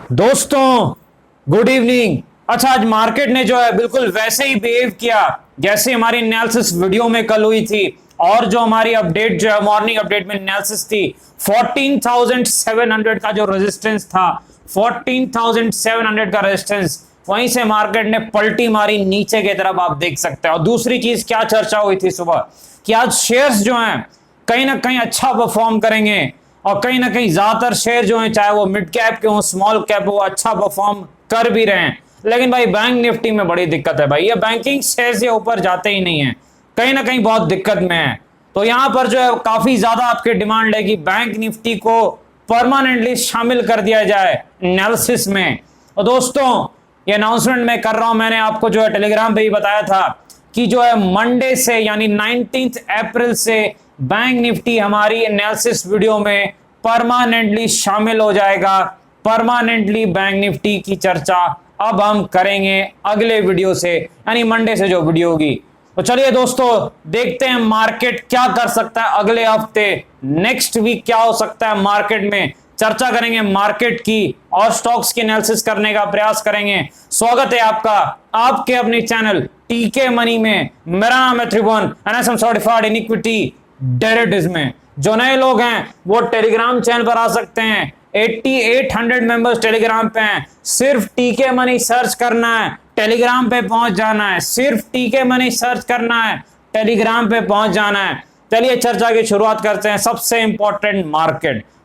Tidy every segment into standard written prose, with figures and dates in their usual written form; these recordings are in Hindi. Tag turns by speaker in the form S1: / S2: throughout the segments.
S1: दोस्तों गुड इवनिंग। अच्छा, आज मार्केट ने जो है बिल्कुल वैसे ही बिहेव किया जैसे हमारी एनालिसिस वीडियो में कल हुई थी, और जो हमारी अपडेट जो है मॉर्निंग अपडेट में एनालिसिस थी 14,700 का जो रेजिस्टेंस था, 14,700 का रेजिस्टेंस, वहीं से मार्केट ने पलटी मारी नीचे की तरफ, आप देख सकते हैं। और दूसरी चीज क्या चर्चा हुई थी सुबह कि आज शेयर्स जो हैं कहीं ना कहीं अच्छा परफॉर्म करेंगे, और कहीं ना कहीं ज्यादातर शेयर जो हैं चाहे वो मिड कैप के हो स्मॉल कैप हो अच्छा परफॉर्म कर भी रहे हैं। लेकिन भाई बैंक निफ्टी में बड़ी दिक्कत है भाई, ये बैंकिंग शेयर से ऊपर जाते ही नहीं है, कहीं ना कहीं बहुत दिक्कत में है। तो यहां पर जो है काफी ज्यादा आपकी डिमांड है कि बैंक निफ्टी को परमानेंटली शामिल कर दिया जाए एनालिसिस में। और दोस्तों ये अनाउंसमेंट मैं कर रहा हूं, मैंने आपको जो है टेलीग्राम पे ही बताया था कि जो है मंडे से यानी 19 अप्रैल से बैंक निफ्टी हमारी एनालिसिस वीडियो में परमानेंटली शामिल हो जाएगा। परमानेंटली बैंक निफ्टी की चर्चा अब हम करेंगे अगले वीडियो से, यानी मंडे से जो वीडियो होगी। तो चलिए दोस्तों देखते हैं मार्केट क्या कर सकता है अगले हफ्ते, नेक्स्ट वीक क्या हो सकता है मार्केट में। चर्चा करेंगे मार्केट की और स्टॉक्स की एनालिसिस करने का प्रयास करेंगे। स्वागत है आपका आपके अपने चैनल टीके मनी में। मेरा नाम है Tribhuvan, NSM certified in equity derivatives में। जो नए लोग हैं वो टेलीग्राम चैनल पर आ सकते हैं, 8800 मेंबर्स टेलीग्राम पे हैं। सिर्फ टीके मनी सर्च करना है, टेलीग्राम पे पहुंच जाना है। सिर्फ टीके मनी सर्च करना है, टेलीग्राम पे पहुंच जाना है। चलिए चर्चा की शुरुआत करते हैं। सबसे इंपॉर्टेंट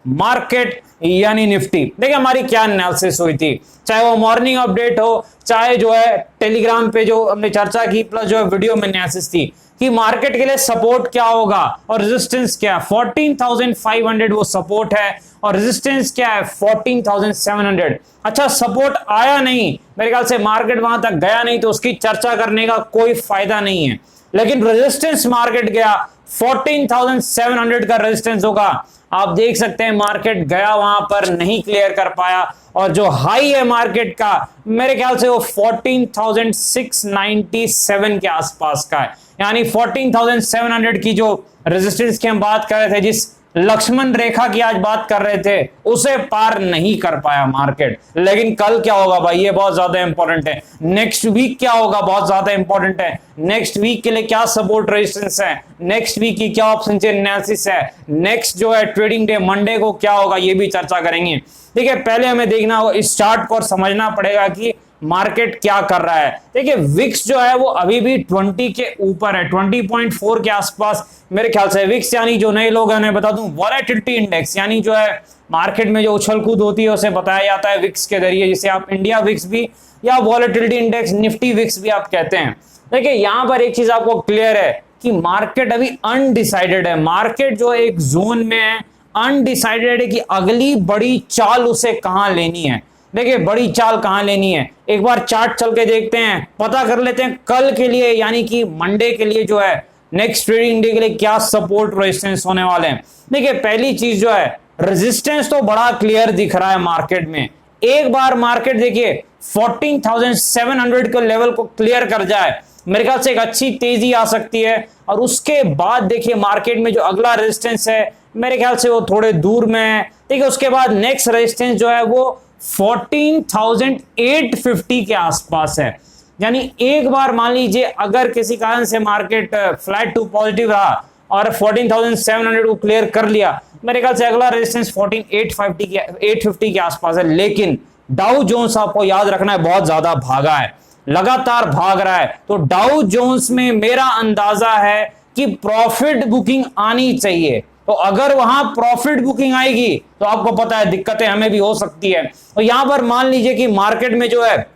S1: मार्केट यानी निफ्टी। देखिए हमारी क्या एनालिसिस हुई थी, चाहे वो मॉर्निंग अपडेट हो, चाहे जो है टेलीग्राम पे जो हमने चर्चा की, प्लस जो है वीडियो में एनालिसिस थी कि मार्केट के लिए सपोर्ट क्या होगा और रेजिस्टेंस क्या है। 14,500 वो सपोर्ट है और रेजिस्टेंस क्या है 14,700। अच्छा, सपोर्ट आया नहीं, मेरे ख्याल से मार्केट वहां तक गया नहीं, तो उसकी चर्चा करने का कोई फायदा नहीं है। लेकिन रेजिस्टेंस मार्केट गया, 14,700 का रेजिस्टेंस होगा। आप देख सकते हैं मार्केट गया वहां पर, नहीं क्लियर कर पाया, और जो हाई है मार्केट का मेरे ख्याल से वो 14,697 के आसपास का है। यानी 14,700 की जो रेजिस्टेंस की हम बात कर रहे थे, जिस लक्ष्मण रेखा की आज बात कर रहे थे, उसे पार नहीं कर पाया मार्केट। लेकिन कल क्या होगा भाई, ये बहुत ज्यादा इंपॉर्टेंट है। नेक्स्ट वीक क्या होगा, बहुत ज्यादा इंपॉर्टेंट है। नेक्स्ट वीक के लिए क्या सपोर्ट रेजिस्टेंस है, नेक्स्ट वीक की क्या ऑप्शन चेन एनालिसिस है, नेक्स्ट जो है ट्रेडिंग डे मंडे को क्या होगा, ये भी चर्चा करेंगे। देखिए पहले हमें देखना होगा इस चार्ट को और समझना पड़ेगा कि मार्केट क्या कर रहा है। देखिए विक्स जो है वो अभी भी 20 के ऊपर है, 20.4 के आसपास मेरे ख्याल से। विक्स यानी जो नए लोग हैं उन्हें बता दूं, वॉलेटिलिटी इंडेक्स, यानी जो है मार्केट में जो उछल कूद होती है उसे बताया जाता है विक्स के जरिए, जिसे आप इंडिया विक्स भी या वॉलेटिलिटी इंडेक्स निफ्टी विक्स भी आप कहते हैं। देखिए यहां पर एक चीज आपको क्लियर है कि मार्केट अभी अनडिसाइडेड है। मार्केट जो एक जोन में है, अनडिसाइडेड है कि अगली बड़ी चाल उसे कहां लेनी है। देखिए बड़ी चाल कहां लेनी है, एक बार चार्ट चल के देखते हैं, पता कर लेते हैं कल के लिए यानी कि मंडे के लिए जो है नेक्स्ट ट्रेडिंग डे के लिए क्या सपोर्ट रेजिस्टेंस होने वाले हैं। देखिए पहली चीज जो है रेजिस्टेंस तो बड़ा क्लियर दिख रहा है मार्केट में। एक बार मार्केट देखिए 14,700 के लेवल को क्लियर कर जाए, मेरे ख्याल से एक अच्छी तेजी आ सकती है। और उसके बाद देखिए मार्केट में जो अगला रेजिस्टेंस है मेरे ख्याल से वो थोड़े दूर में है। देखिए उसके बाद नेक्स्ट रेजिस्टेंस जो है वो 14,850 के आसपास है। यानी एक बार मान लीजिए अगर किसी कारण से मार्केट फ्लैट टू पॉजिटिव रहा और 14,700 को क्लियर कर लिया, मेरे ख्याल से अगला रेजिस्टेंस 14,850 के आसपास है। लेकिन डाउ जोन्स आपको याद रखना है बहुत ज्यादा भागा है, लगातार भाग रहा है। तो डाउ जोन्स में मेरा अंदाजा है कि प्रॉफिट बुकिंग आनी चाहिए। तो अगर वहां प्रॉफिट बुकिंग आएगी तो आपको पता है दिक्कतें हमें भी हो सकती है। तो यहां पर मान लीजिए कि मार्केट में जो है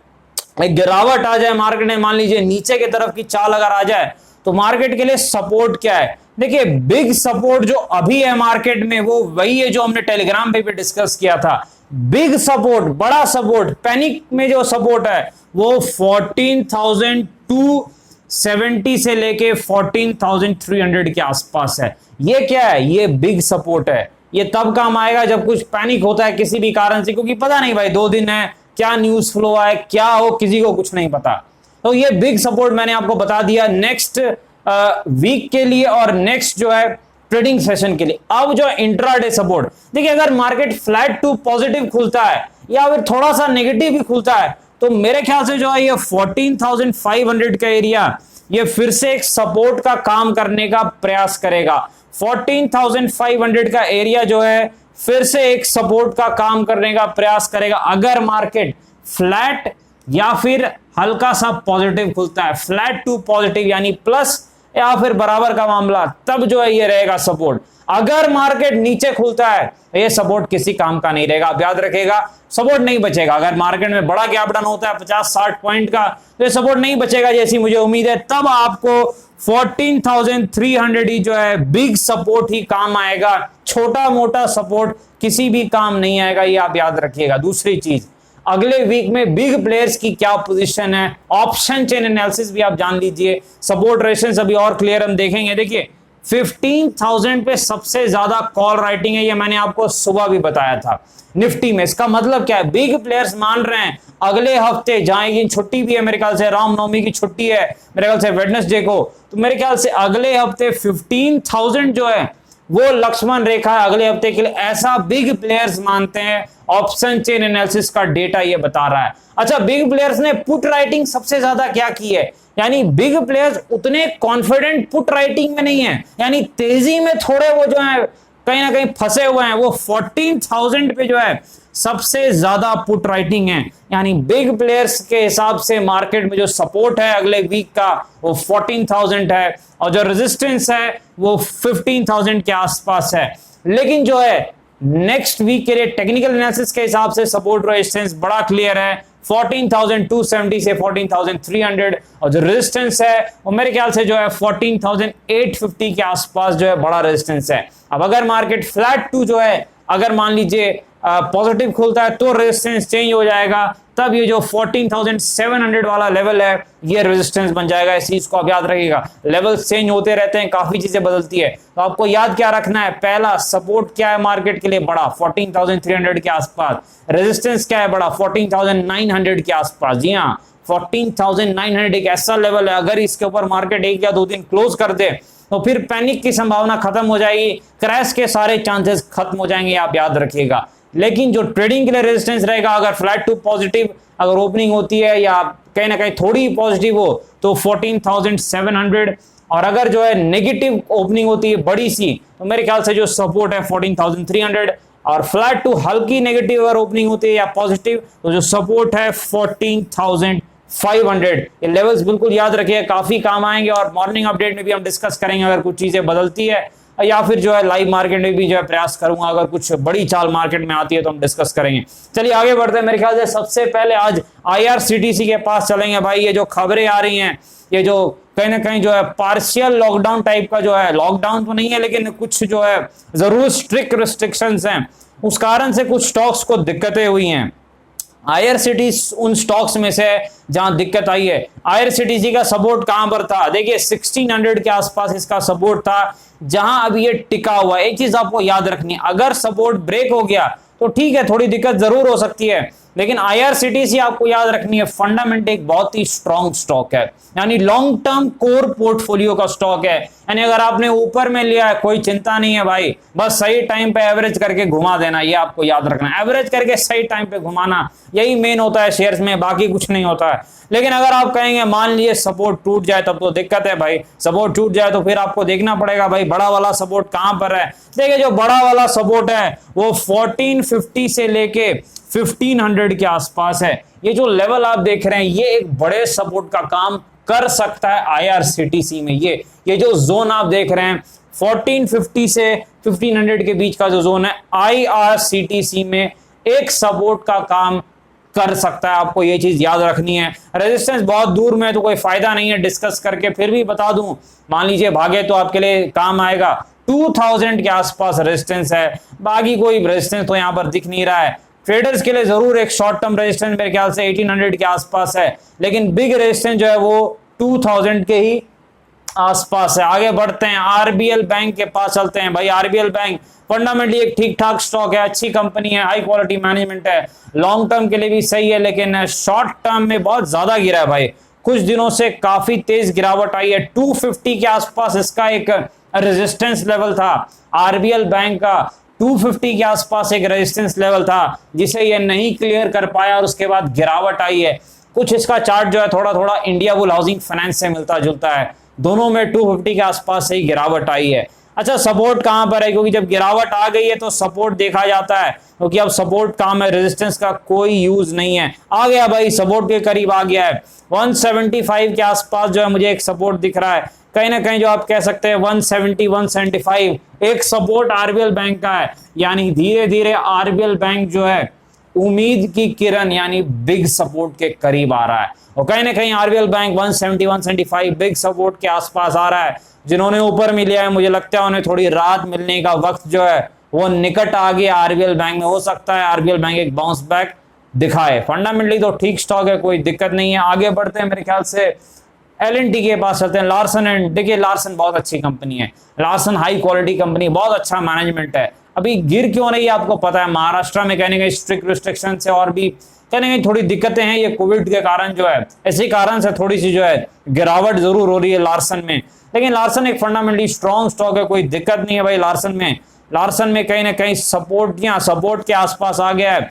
S1: एक गिरावट आ जाए, मार्केट में मान लीजिए नीचे की तरफ की चाल अगर आ जाए, तो मार्केट के लिए सपोर्ट क्या है। देखिए बिग सपोर्ट जो अभी है मार्केट में वो वही है जो हमने टेलीग्राम पे भी डिस्कस किया था। बिग सपोर्ट, बड़ा सपोर्ट, पैनिक में जो सपोर्ट है वो 14,270 से लेके 14,300 के आसपास है। ये क्या है, ये बिग सपोर्ट है। ये तब काम आएगा जब कुछ पैनिक होता है किसी भी कारण से, क्योंकि पता नहीं भाई 2 दिन है, क्या न्यूज फ्लो आए, क्या हो, किसी को कुछ नहीं पता। तो ये बिग सपोर्ट मैंने आपको बता दिया नेक्स्ट वीक के लिए और नेक्स्ट जो है ट्रेडिंग सेशन के लिए। अब जो इंट्राडे सपोर्ट, देखिए अगर मार्केट फ्लैट टू पॉजिटिव खुलता है या फिर थोड़ा सा नेगेटिव भी खुलता है तो मेरे ख्याल से जो है ये 14,500 का एरिया ये फिर से एक सपोर्ट का काम करने का प्रयास करेगा। 14,500 का एरिया जो है फिर से एक सपोर्ट का काम करने का प्रयास करेगा अगर मार्केट फ्लैट या फिर हल्का सा पॉजिटिव खुलता है। फ्लैट टू पॉजिटिव यानी प्लस या फिर बराबर का मामला, तब जो है ये रहेगा सपोर्ट। अगर मार्केट नीचे खुलता है ये सपोर्ट किसी काम का नहीं रहेगा, आप याद रखिएगा, सपोर्ट नहीं बचेगा। अगर मार्केट में बड़ा गैप डाउन होता है 50-60 पॉइंट का तो ये सपोर्ट नहीं बचेगा जैसी मुझे उम्मीद है। तब आपको 14,300 ही जो है बिग सपोर्ट ही काम आएगा, छोटा मोटा सपोर्ट किसी भी काम नहीं आएगा, ये आप याद रखिएगा। दूसरी चीज, अगले वीक में बिग प्लेयर्स की क्या पोजीशन है, ऑप्शन चेन एनालिसिस भी आप जान लीजिए। सपोर्ट रेजिस्टेंस अभी और क्लियर हम देखेंगे। देखिए 15,000 पे सबसे ज्यादा कॉल राइटिंग है, ये मैंने आपको सुबह भी बताया था निफ्टी में। इसका मतलब क्या है, बिग प्लेयर्स मान रहे हैं अगले हफ्ते जाएगी, छुट्टी भी है मेरे ख्याल से, रामनवमी की छुट्टी है मेरे ख्याल से वेडनेसडे को, तो मेरे ख्याल से अगले हफ्ते 15,000 जो है वो लक्ष्मण रेखा है अगले हफ्ते के लिए, ऐसा बिग प्लेयर्स मानते हैं। ऑप्शन चेन एनालिसिस का डेटा ये बता रहा है। अच्छा, बिग प्लेयर्स ने पुट राइटिंग सबसे ज्यादा क्या की है, यानी बिग प्लेयर्स उतने कॉन्फिडेंट पुट राइटिंग में नहीं है, यानी तेजी में थोड़े वो जो है कहीं ना कहीं फंसे हुए हैं। वो 14,000 पे जो है सबसे ज्यादा पुट राइटिंग है, यानी बिग प्लेयर्स के हिसाब से मार्केट में जो सपोर्ट है अगले वीक का वो 14,000 है और जो रेजिस्टेंस है वो 15,000 के आसपास है। लेकिन जो है नेक्स्ट वीक के लिए टेक्निकल एनालिसिस के हिसाब से सपोर्ट रेजिस्टेंस बड़ा क्लियर है, 14,270 से 14,300 और जो रेजिस्टेंस है वो मेरे ख्याल से जो है 14,850 के आसपास जो है बड़ा रेजिस्टेंस है। अब अगर मार्केट फ्लैट टू जो है अगर मान लीजिए पॉजिटिव खुलता है तो रेजिस्टेंस चेंज हो जाएगा, तब ये जो 14,700 वाला लेवल है ये रेजिस्टेंस बन जाएगा। इस चीज को आप याद रखिएगा, लेवल चेंज होते रहते हैं, काफी चीजें बदलती है, तो आपको याद क्या रखना है, पहला सपोर्ट क्या है मार्केट के लिए बड़ा 14,300 के आसपास, रेजिस्टेंस क्या है बड़ा 14,900 के आसपास। जी हाँ, 14,900 एक ऐसा लेवल है, अगर इसके ऊपर मार्केट एक या दो दिन क्लोज कर दे तो फिर पैनिक की संभावना खत्म हो जाएगी, क्रैश के सारे चांसेस खत्म हो जाएंगे, आप याद रखिएगा। लेकिन जो ट्रेडिंग के लिए रेजिस्टेंस रहेगा, अगर फ्लैट टू पॉजिटिव अगर ओपनिंग होती है या कहीं ना कहीं थोड़ी पॉजिटिव हो तो 14,700, और अगर जो है नेगेटिव ओपनिंग होती है बड़ी सी तो मेरे ख्याल से जो सपोर्ट है 14,300, और फ्लैट टू हल्की नेगेटिव अगर ओपनिंग होती है या पॉजिटिव तो जो सपोर्ट है 14,500। ये लेवल्स बिल्कुल याद रखिए, काफी काम आएंगे और मॉर्निंग अपडेट में भी हम डिस्कस करेंगे अगर कुछ चीजें बदलती है, या फिर जो है लाइव मार्केट में भी जो है प्रयास करूंगा, अगर कुछ बड़ी चाल मार्केट में आती है तो हम डिस्कस करेंगे। चलिए आगे बढ़ते हैं। मेरे ख्याल से सबसे पहले आज IRCTC के पास चलेंगे। भाई ये जो खबरें आ रही हैं, ये जो कहीं ना कहीं जो है पार्शियल लॉकडाउन टाइप का जो है, लॉकडाउन तो नहीं है लेकिन कुछ जो है जरूर स्ट्रिक्ट रिस्ट्रिक्शंस हैं, उस कारण से कुछ स्टॉक्स को दिक्कतें हुई हैं। IRCTC उन स्टॉक्स में से जहां दिक्कत आई है। IRCTC का सपोर्ट कहां पर था, देखिए 1600 के आसपास इसका सपोर्ट था, जहां अब ये टिका हुआ है। एक चीज आपको याद रखनी है, अगर सपोर्ट ब्रेक हो गया तो ठीक है, थोड़ी दिक्कत जरूर हो सकती है, लेकिन IRCTC आपको याद रखनी है फंडामेंट एक बहुत ही स्ट्रॉन्ग स्टॉक है, यानी लॉन्ग टर्म कोर पोर्टफोलियो का स्टॉक है। यानी अगर आपने ऊपर में लिया है कोई चिंता नहीं है भाई, बस सही टाइम पे एवरेज करके घुमा देना, ये आपको याद रखना है। एवरेज करके सही टाइम पे घुमाना यही मेन होता है शेयर्स में, बाकी कुछ नहीं होता है। लेकिन अगर आप कहेंगे मान लीजिए सपोर्ट टूट जाए तब तो दिक्कत है भाई, सपोर्ट टूट जाए तो फिर आपको देखना पड़ेगा भाई बड़ा वाला सपोर्ट कहां पर है। देखिए जो बड़ा वाला सपोर्ट है वो 1450 से लेके 1500 के आसपास है। ये जो लेवल आप देख रहे हैं ये एक बड़े सपोर्ट का काम कर सकता है IRCTC में। ये जो जोन आप देख रहे हैं 1450 से 1500 के बीच का जो जोन है IRCTC में एक सपोर्ट का काम कर सकता है, आपको ये चीज याद रखनी है। रेजिस्टेंस बहुत दूर में तो कोई फायदा नहीं है डिस्कस करके, फिर भी बता दूं, मान लीजिए भागे तो आपके लिए काम आएगा। 2000 के आसपास रेजिस्टेंस है, बाकी कोई रेजिस्टेंस तो यहां पर दिख नहीं रहा है। ट्रेडर्स के लिए जरूर एक शॉर्ट टर्म रेजिस्टेंस मेरे ख्याल से 1800 के आसपास है, लेकिन बिग रेजिस्टेंस जो है वो 2000 के ही आसपास है। आगे बढ़ते हैं, RBL बैंक के पास चलते हैं। भाई RBL बैंक फंडामेंटली एक ठीक ठाक स्टॉक है, अच्छी कंपनी है, हाई क्वालिटी मैनेजमेंट है, लॉन्ग टर्म के लिए भी सही है, लेकिन शॉर्ट टर्म में बहुत ज्यादा गिरा है भाई। कुछ दिनों से काफी तेज गिरावट आई है। 250 के आसपास इसका एक रेजिस्टेंस लेवल था। आरबीएल बैंक का 250 के आसपास एक रेजिस्टेंस लेवल था जिसे ये नहीं क्लियर कर पाया और उसके बाद गिरावट आई है। कुछ इसका चार्ट जो है थोड़ा थोड़ा इंडिया बुल हाउसिंग फाइनेंस से मिलता जुलता है, दोनों में 250 के आसपास से ही गिरावट आई है। अच्छा, सपोर्ट कहां पर है? क्योंकि जब गिरावट आ गई है तो सपोर्ट देखा जाता है, क्योंकि अब सपोर्ट काम है, रेजिस्टेंस का कोई यूज नहीं है। आ गया भाई, सपोर्ट के करीब आ गया है। 175 के आसपास जो है मुझे एक सपोर्ट दिख रहा है, कहीं ना कहीं जो आप कह सकते हैं 170 175 एक सपोर्ट आरबीएल बैंक का है। यानी धीरे धीरे आरबीएल बैंक जो है उम्मीद की किरण यानी बिग सपोर्ट के करीब आ रहा है, और कहीं ना कहीं आरबीएल बैंक 170 175 बिग सपोर्ट के आसपास आ रहा है। जिन्होंने ऊपर में लिया है मुझे लगता है उन्हें थोड़ी राहत मिलने का वक्त जो है वो निकट आ गया आरबीएल बैंक में। हो सकता है आरबीएल बैंक एक बाउंस बैक दिखाए। फंडामेंटली तो ठीक स्टॉक है, कोई दिक्कत नहीं है। आगे बढ़ते हैं, मेरे ख्याल से एल&टी के पास चलते हैं। लार्सन एंड देखिए, लार्सन बहुत अच्छी कंपनी है, लार्सन हाई क्वालिटी कंपनी, बहुत अच्छा मैनेजमेंट है। अभी गिर क्यों रही है आपको पता है, महाराष्ट्र में कहने के स्ट्रिक्ट रिस्ट्रिक्शन से और भी कहने की थोड़ी दिक्कतें हैं, ये कोविड के कारण जो है, इसी कारण से थोड़ी सी जो है गिरावट जरूर हो रही है लार्सन में। लेकिन लार्सन एक फंडामेंटली स्ट्रॉन्ग स्टॉक है, कोई दिक्कत नहीं है भाई लार्सन में। लार्सन में कहीं ना कहीं सपोर्ट के आसपास आ गया है।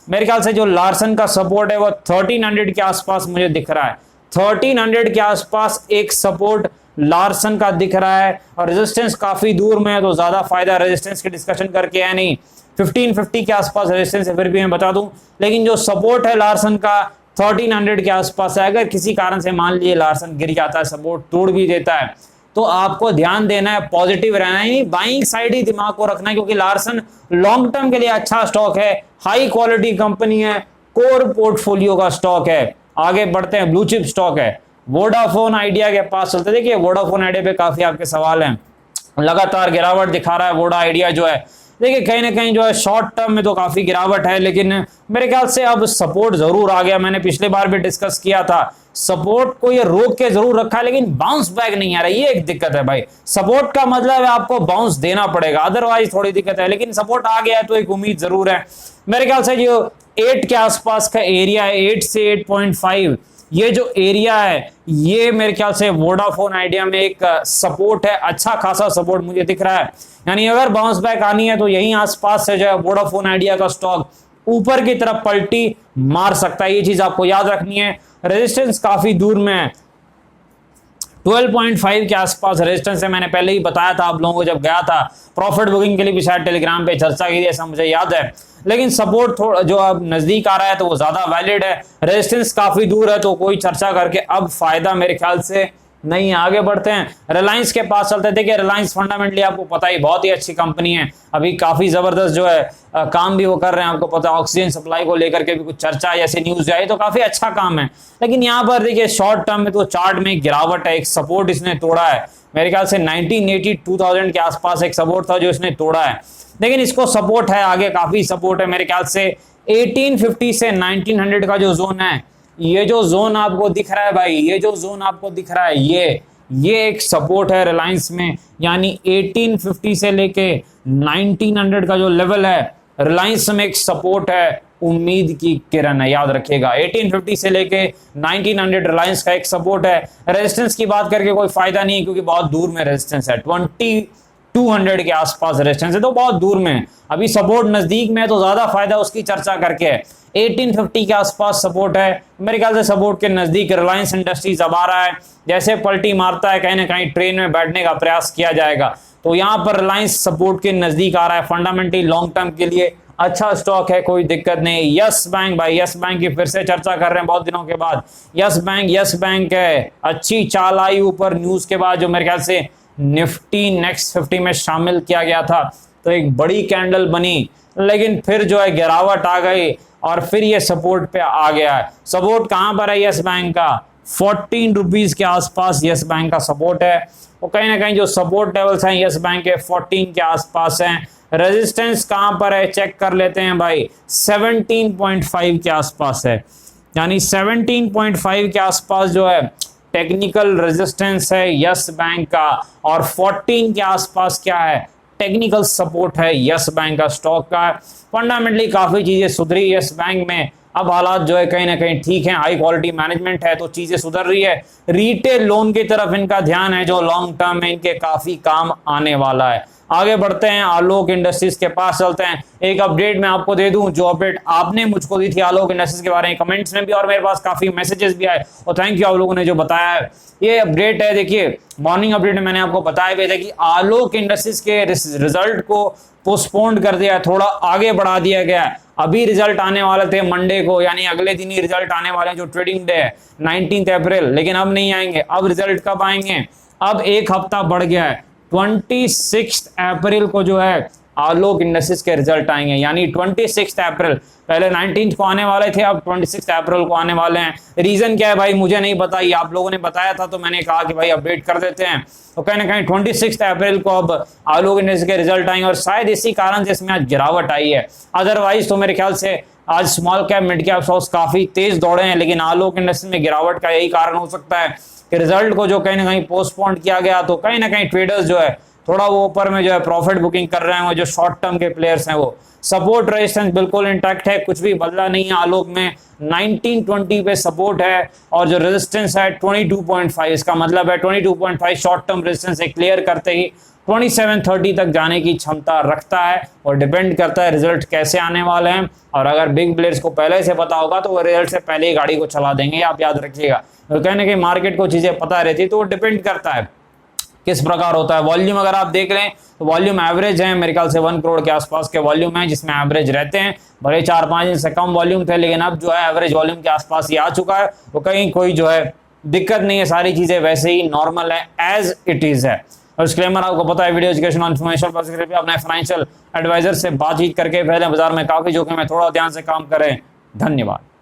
S1: मेरे ख्याल से जो लार्सन का सपोर्ट है वो 1300 के आसपास मुझे दिख रहा है। 1300 के आसपास एक सपोर्ट लार्सन का दिख रहा है, और रेजिस्टेंस काफी दूर में है, तो ज्यादा फायदा रेजिस्टेंस की डिस्कशन करके है नहीं। 1550 के आसपास रेजिस्टेंस है, फिर भी मैं बता दूं। लेकिन जो सपोर्ट है लार्सन का 1300 के आसपास है। अगर किसी कारण से मान लीजिए लार्सन गिर जाता है, सपोर्ट तोड़ भी देता है, तो आपको ध्यान देना है, पॉजिटिव रहना है, बाइंग साइड ही दिमाग को रखना है, क्योंकि लार्सन लॉन्ग टर्म के लिए अच्छा स्टॉक है, हाई क्वालिटी कंपनी है, कोर पोर्टफोलियो का स्टॉक है। आगे बढ़ते हैं, ब्लू चिप स्टॉक है। वोडाफोन आइडिया के पास चलते। देखिए, वोडाफोन आइडिया पे काफी आपके सवाल हैं, लगातार गिरावट दिखा रहा है वोडा आइडिया जो है। देखिए, कहीं ना कहीं जो है शॉर्ट टर्म में तो काफी गिरावट है, लेकिन मेरे ख्याल से अब सपोर्ट जरूर आ गया। मैंने पिछले बार भी डिस्कस किया था, सपोर्ट को ये रोक के जरूर रखा है, लेकिन बाउंस बैक नहीं आ रहा, ये एक दिक्कत है भाई। सपोर्ट का मतलब है आपको बाउंस देना पड़ेगा, अदरवाइज थोड़ी दिक्कत है। लेकिन सपोर्ट आ गया है तो एक उम्मीद जरूर है। मेरे ख्याल से जो 8 के आसपास का एरिया है, 8 से 8.5, ये जो एरिया है ये मेरे ख्याल से वोडाफोन आइडिया में एक सपोर्ट है, अच्छा खासा सपोर्ट मुझे दिख रहा है। यानी अगर बाउंस बैक आनी है तो यहीं आसपास से जो है वोडाफोन आइडिया का स्टॉक ऊपर की तरफ पलटी मार सकता है, ये चीज आपको याद रखनी है। रेजिस्टेंस काफी दूर में है, 12.5 के आसपास रेजिस्टेंस है। मैंने पहले ही बताया था आप लोगों को, जब गया था प्रॉफिट बुकिंग के लिए भी शायद टेलीग्राम पे चर्चा की थी, ऐसा मुझे याद है। लेकिन सपोर्ट थोड़ा जो अब नजदीक आ रहा है तो वो ज्यादा वैलिड है, रेजिस्टेंस काफी दूर है, तो कोई चर्चा करके अब फायदा मेरे ख्याल से नहीं। आगे बढ़ते हैं, रिलायंस के पास चलते हैं। देखिए, रिलायंस फंडामेंटली आपको पता ही बहुत ही अच्छी कंपनी है, अभी काफी जबरदस्त जो है काम भी वो कर रहे हैं। आपको पता है ऑक्सीजन सप्लाई को लेकर के भी कुछ चर्चा जैसे न्यूज आई, तो काफी अच्छा काम है। लेकिन यहाँ पर देखिए शॉर्ट टर्म में तो चार्ट में गिरावट है, एक सपोर्ट इसने तोड़ा है। मेरे ख्याल से 1980 2000 के आसपास एक सपोर्ट था जो इसने तोड़ा है, लेकिन इसको सपोर्ट है, आगे काफी सपोर्ट है। मेरे ख्याल से 1850 से 1900 का जो जोन है, ये जो जोन आपको दिख रहा है भाई, ये जो जोन आपको दिख रहा है, ये एक सपोर्ट है रिलायंस में। यानी 1850 से लेके 1900 का जो लेवल है रिलायंस में एक सपोर्ट है, उम्मीद की किरण है, याद रखिएगा। 1850 से लेके 1900 रिलायंस का एक सपोर्ट है। रेजिस्टेंस की बात करके कोई फायदा नहीं, क्योंकि बहुत दूर में रेजिस्टेंस है, 2200 के आसपास रेजिस्टेंस है, तो बहुत दूर में। अभी सपोर्ट नजदीक में है तो ज्यादा फायदा उसकी चर्चा करके है। 1850 के आसपास सपोर्ट है, मेरे ख्याल से सपोर्ट के नजदीक रिलायंस इंडस्ट्रीज अब आ रहा है। जैसे पलटी मारता है कहीं ना कहीं ट्रेन में बैठने का प्रयास किया जाएगा, तो यहाँ पर रिलायंस सपोर्ट के नजदीक आ रहा है। फंडामेंटली लॉन्ग टर्म के लिए अच्छा स्टॉक है, कोई दिक्कत नहीं। यस बैंक भाई, यस बैंक की फिर से चर्चा कर रहे हैं बहुत दिनों के बाद। यस बैंक है, अच्छी चाल आई ऊपर न्यूज के बाद, जो मेरे ख्याल से निफ्टी नेक्स्ट 50 में शामिल किया गया था, तो एक बड़ी कैंडल बनी, लेकिन फिर जो है गिरावट आ गई और फिर ये सपोर्ट पे आ गया है। सपोर्ट कहां पर है यस बैंक का? 14 रुपीज के आसपास यस बैंक का सपोर्ट है। और कहीं ना कहीं जो सपोर्ट लेवल्स हैं यस बैंक के 14 के आसपास हैं। रेजिस्टेंस कहां पर है चेक कर लेते हैं भाई, 17.5 के आसपास है। यानी 17.5 के आसपास जो है टेक्निकल रेजिस्टेंस है यस बैंक का, और 14 के आसपास क्या है? टेक्निकल सपोर्ट है यस बैंक का स्टॉक का। फंडामेंटली काफी चीजें सुधरी यस बैंक में, अब हालात जो है कहीं ना कहीं ठीक है, हाई क्वालिटी मैनेजमेंट है तो चीजें सुधर रही है। रिटेल लोन की तरफ इनका ध्यान है जो लॉन्ग टर्म में इनके काफी काम आने वाला है। आगे बढ़ते हैं, आलोक इंडस्ट्रीज के पास चलते हैं। एक अपडेट मैं आपको दे दूं, जो अपडेट आपने मुझको दी थी आलोक इंडस्ट्रीज के बारे में कमेंट्स में भी, और मेरे पास काफी मैसेजेस भी आए, और थैंक यू आप लोगों ने जो बताया है। ये अपडेट है, देखिए मॉर्निंग अपडेट में मैंने आपको बताया भी था कि आलोक इंडस्ट्रीज के रिजल्ट को पोस्टपोन्ड कर दिया, थोड़ा आगे बढ़ा दिया गया है। अभी रिजल्ट आने वाले थे मंडे को, यानी अगले दिन ही रिजल्ट आने वाले हैं, जो ट्रेडिंग डे है 19 अप्रैल, लेकिन अब नहीं आएंगे। अब रिजल्ट कब आएंगे? अब एक हफ्ता बढ़ गया है, 26 अप्रैल को जो है आलोक इंडस्ट्रीज के रिजल्ट आएंगे, यानी 26 अप्रैल। पहले 19 को आने वाले थे, अब 26 अप्रैल को आने वाले हैं। रीजन क्या है भाई मुझे नहीं पता, ये आप लोगों ने बताया था तो मैंने कहा कि भाई अपडेट कर देते हैं। तो कहीं ना कहीं 26 अप्रैल को अब आलोक इंडस्ट्रीज के रिजल्ट आएंगे, और शायद इसी कारण से इसमें आज गिरावट आई है। अदरवाइज तो मेरे ख्याल से आज small cap mid cap stocks काफी तेज दौड़े हैं, लेकिन आलोक इंडस्ट्रीज में गिरावट का यही कारण हो सकता है कि रिजल्ट को जो कहीं ना कहीं पोस्टपोन किया गया, तो कहीं ना कहीं ट्रेडर्स जो है थोड़ा वो ऊपर में जो है प्रॉफिट बुकिंग कर रहे हैं। जो शॉर्ट टर्म के प्लेयर्स हैं वो सपोर्ट रेजिस्टेंस बिल्कुल इंटैक्ट है, कुछ भी बदला नहीं है। आलोक में 1920 पे सपोर्ट है, और जो रेजिस्टेंस है 22.5, इसका मतलब है 22.5 शॉर्ट टर्म रेजिस्टेंस से क्लियर करते ही 2730 तक जाने की क्षमता रखता है। और डिपेंड करता है रिजल्ट कैसे आने वाले हैं, और अगर बिग प्लेयर्स को पहले से पता होगा तो वो रिजल्ट से पहले ही गाड़ी को चला देंगे, आप याद रखिएगा। तो कहने की मार्केट को चीजें पता रहती है, तो वो डिपेंड करता है किस प्रकार होता है। वॉल्यूम अगर आप देख लें तो वॉल्यूम एवरेज है, मेरे ख्याल से 1 करोड़ के आसपास के वॉल्यूम है, जिसमें एवरेज रहते हैं। भले 4-5 दिन से कम वॉल्यूम थे, लेकिन अब जो है एवरेज वॉल्यूम के आसपास ही आ चुका है, तो कहीं कोई जो है दिक्कत नहीं है, सारी चीजें वैसे ही नॉर्मल है, एज इट इज है। और डिस्क्लेमर आपको पता है, वीडियो एजुकेशन और इन्फॉर्मेशन पर अपने फाइनेंशियल एडवाइजर से बातचीत करके पहले बाजार में काफी जोखिम है, थोड़ा ध्यान से काम करें। धन्यवाद।